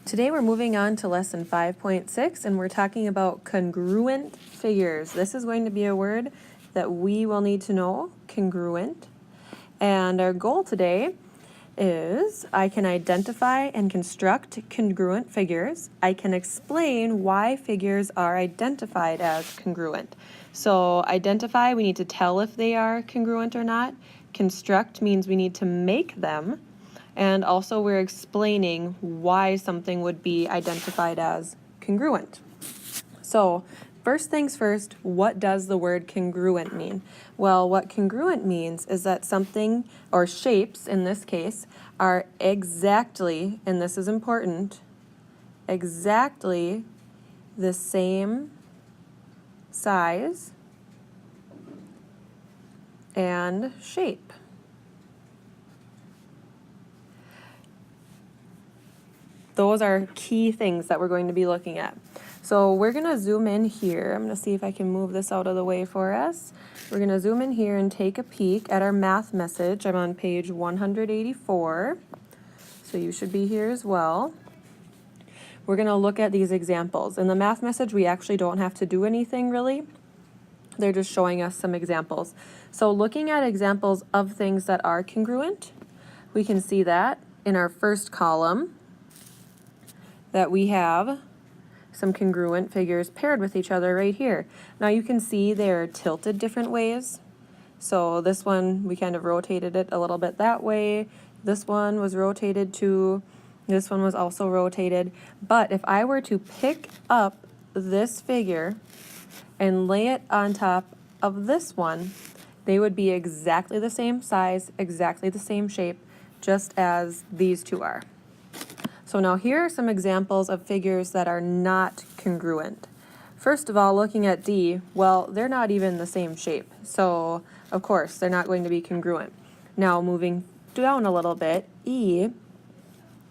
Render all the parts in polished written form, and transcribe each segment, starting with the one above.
Today we're moving on to lesson 5.6 and we're talking about congruent figures. This is going to be a word that we will need to know, congruent. And our goal today is I can identify and construct congruent figures. I can explain why figures are identified as congruent. So identify, we need to tell if they are congruent or not. Construct means we need to make them. And also we're explaining why something would be identified as congruent. So first things first, what does the word congruent mean? Well, what congruent means is that something, or shapes in this case, are exactly, and this is important, exactly the same size and shape. Those are key things that we're going to be looking at. So we're going to zoom in here. I'm going to see if I can move this out of the way for us. We're going to zoom in here and take a peek at our math message. I'm on page 184, so you should be here as well. We're going to look at these examples. In the math message, we actually don't have to do anything really. They're just showing us some examples. So looking at examples of things that are congruent, we can see that in our first column, that we have some congruent figures paired with each other right here. Now you can see they're tilted different ways. So this one, we kind of rotated it a little bit that way. This one was rotated too. This one was also rotated. But if I were to pick up this figure and lay it on top of this one, they would be exactly the same size, exactly the same shape, just as these two are. So now here are some examples of figures that are not congruent. First of all, looking at D, well, they're not even the same shape. So, of course, they're not going to be congruent. Now, moving down a little bit, E,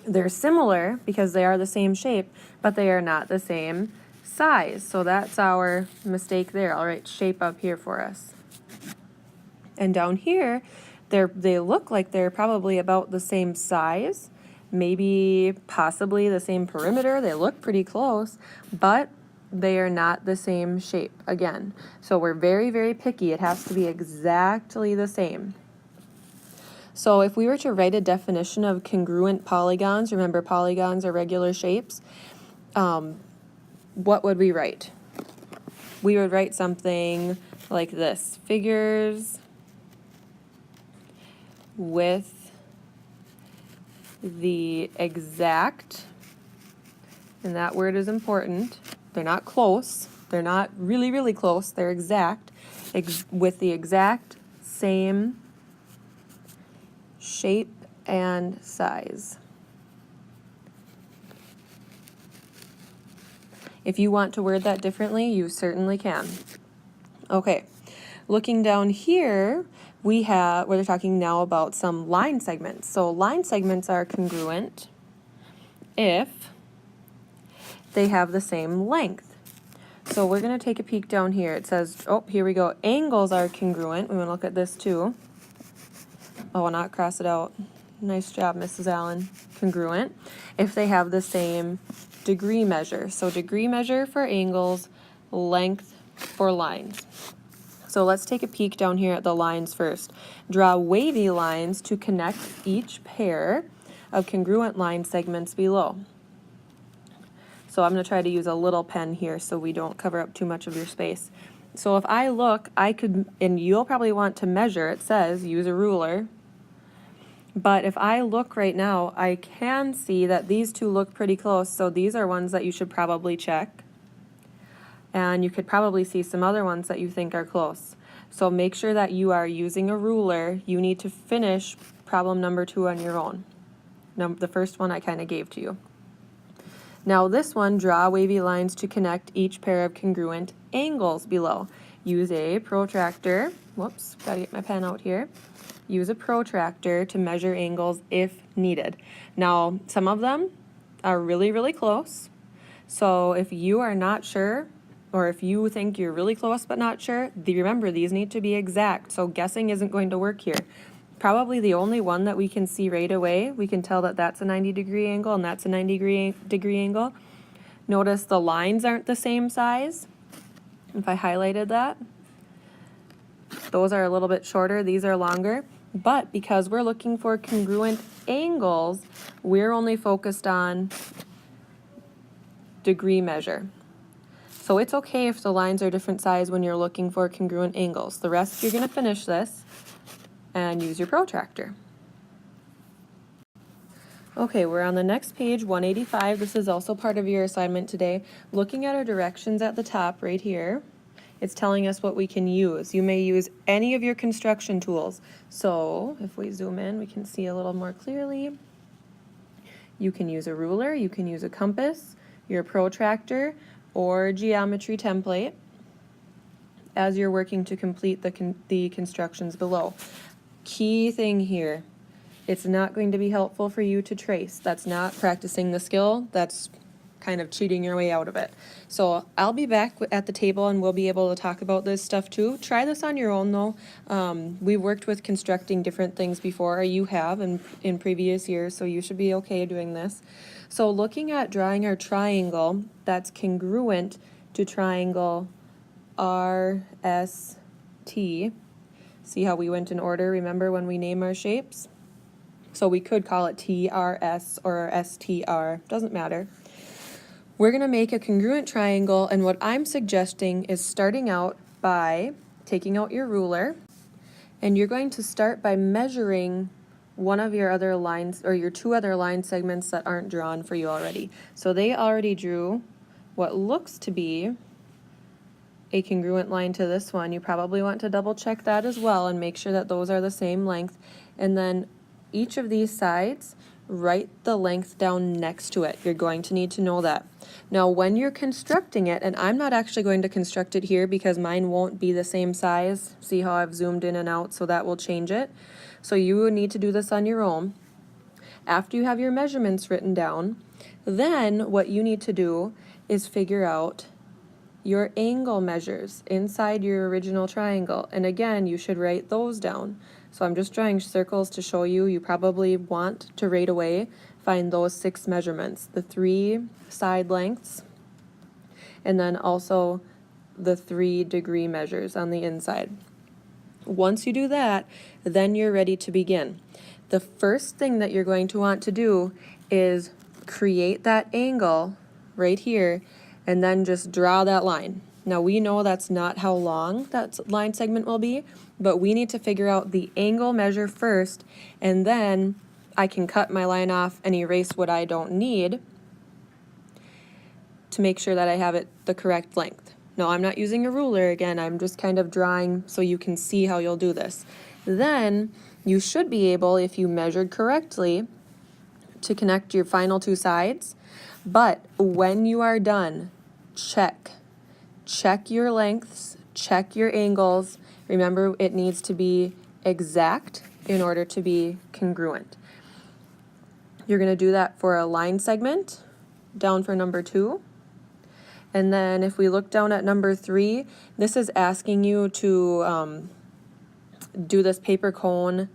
they're similar because they are the same shape, but they are not the same size. So that's our mistake there. I'll write shape up here for us. And down here, they look like they're probably about the same size. Maybe possibly the same perimeter. They look pretty close, but they are not the same shape again. So we're very, very picky. It has to be exactly the same. So if we were to write a definition of congruent polygons, remember polygons are regular shapes, what would we write? We would write something like this: figures with the exact, and that word is important, they're not close, they're not really, really close, they're exact, with the exact same shape and size. If you want to word that differently, you certainly can. Okay, looking down here, we're talking now about some line segments. So line segments are congruent if they have the same length. So we're going to take a peek down here. It says, oh, here we go. Angles are congruent. We want to look at this too. Oh, I'll not cross it out. Nice job, Mrs. Allen. Congruent if they have the same degree measure. So degree measure for angles, length for lines. So let's take a peek down here at the lines first. Draw wavy lines to connect each pair of congruent line segments below. So I'm going to try to use a little pen here so we don't cover up too much of your space. So if I look, I could, and you'll probably want to measure, it says use a ruler. But if I look right now, I can see that these two look pretty close. So these are ones that you should probably check. And you could probably see some other ones that you think are close. So make sure that you are using a ruler. You need to finish problem number 2 on your own. Now, the first one I kind of gave to you. Now this one, draw wavy lines to connect each pair of congruent angles below. Use a protractor. Whoops, gotta get my pen out here. Use a protractor to measure angles if needed. Now, some of them are really, really close. So if you are not sure, or if you think you're really close but not sure, remember these need to be exact, so guessing isn't going to work here. probably the only one that we can see right away. We can tell that that's a 90-degree angle and that's a 90-degree angle. Notice the lines aren't the same size. If I highlighted that, those are a little bit shorter, these are longer. But because we're looking for congruent angles, we're only focused on degree measure. So it's okay if the lines are different size when you're looking for congruent angles. The rest, you're going to finish this and use your protractor. Okay, we're on the next page, 185. This is also part of your assignment today. Looking at our directions at the top right here, it's telling us what we can use. You may use any of your construction tools. So if we zoom in, we can see a little more clearly. You can use a ruler, you can use a compass, your protractor, or geometry template as you're working to complete the constructions below. Key thing here, it's not going to be helpful for you to trace. That's not practicing the skill, that's kind of cheating your way out of it. So I'll be back at the table and we'll be able to talk about this stuff too. Try this on your own though. We've worked with constructing different things before, or you have in previous years, so you should be okay doing this. So looking at drawing our triangle that's congruent to triangle RST. See how we went in order, remember when we name our shapes? So we could call it TRS or STR, doesn't matter. We're going to make a congruent triangle, and what I'm suggesting is starting out by taking out your ruler, and you're going to start by measuring one of your other lines, or your two other line segments that aren't drawn for you already. So they already drew what looks to be a congruent line to this one. You probably want to double check that as well and make sure that those are the same length. And then each of these sides, write the length down next to it. You're going to need to know that. Now when you're constructing it, and I'm not actually going to construct it here because mine won't be the same size. See how I've zoomed in and out, so that will change it. So you will need to do this on your own. After you have your measurements written down, then what you need to do is figure out your angle measures inside your original triangle. And again, you should write those down. So I'm just drawing circles to show you. You probably want to right away find those 6 measurements, the 3 side lengths, and then also the 3 degree measures on the inside. Once you do that, then you're ready to begin. The first thing that you're going to want to do is create that angle right here and then just draw that line. Now we know that's not how long that line segment will be, but we need to figure out the angle measure first, and then I can cut my line off and erase what I don't need to make sure that I have it the correct length. No, I'm not using a ruler again, I'm just kind of drawing so you can see how you'll do this. Then you should be able, if you measured correctly, to connect your final 2 sides. But when you are done, check your lengths, check your angles. Remember, it needs to be exact in order to be congruent. You're going to do that for a line segment down for number 2. And then if we look down at number 3, this is asking you to do this paper cone.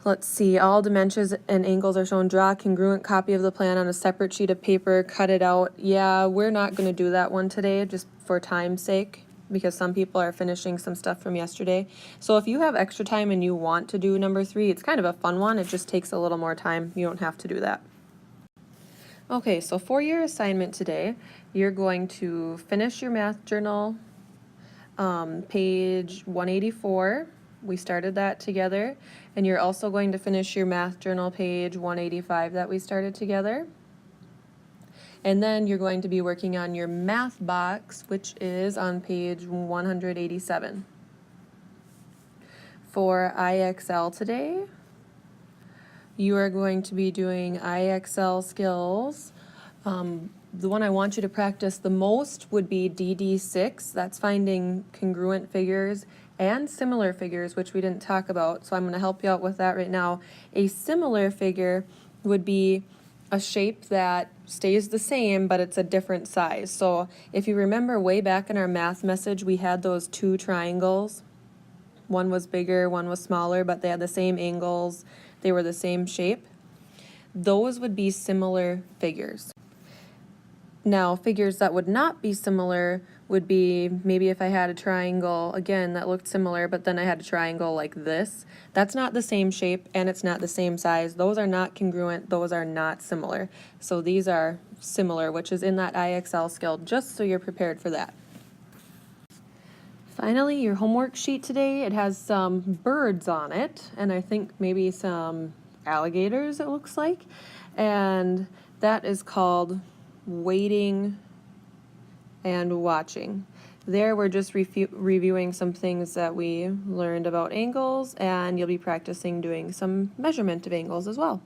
Let's see, all dimensions and angles are shown. Draw a congruent copy of the plan on a separate sheet of paper, cut it out. Yeah, we're not going to do that one today just for time's sake, because some people are finishing some stuff from yesterday. So if you have extra time and you want to do number 3, it's kind of a fun one. It just takes a little more time. You don't have to do that. Okay, so for your assignment today, you're going to finish your math journal, page 184. We started that together. And you're also going to finish your math journal, page 185 that we started together. And then you're going to be working on your math box, which is on page 187. For IXL today, you are going to be doing IXL skills. The one I want you to practice the most would be DD6. That's finding congruent figures and similar figures, which we didn't talk about. So I'm going to help you out with that right now. A similar figure would be a shape that stays the same, but it's a different size. So if you remember way back in our math message, we had those 2 triangles One was bigger, one was smaller, but they had the same angles, they were the same shape. Those would be similar figures. Now, figures that would not be similar would be maybe if I had a triangle, again, that looked similar, but then I had a triangle like this. That's not the same shape and it's not the same size. Those are not congruent, those are not similar. So these are similar, which is in that IXL skill, just so you're prepared for that. Finally, your homework sheet today, it has some birds on it, and I think maybe some alligators, it looks like. And that is called waiting and watching. There we're just reviewing some things that we learned about angles, and you'll be practicing doing some measurement of angles as well.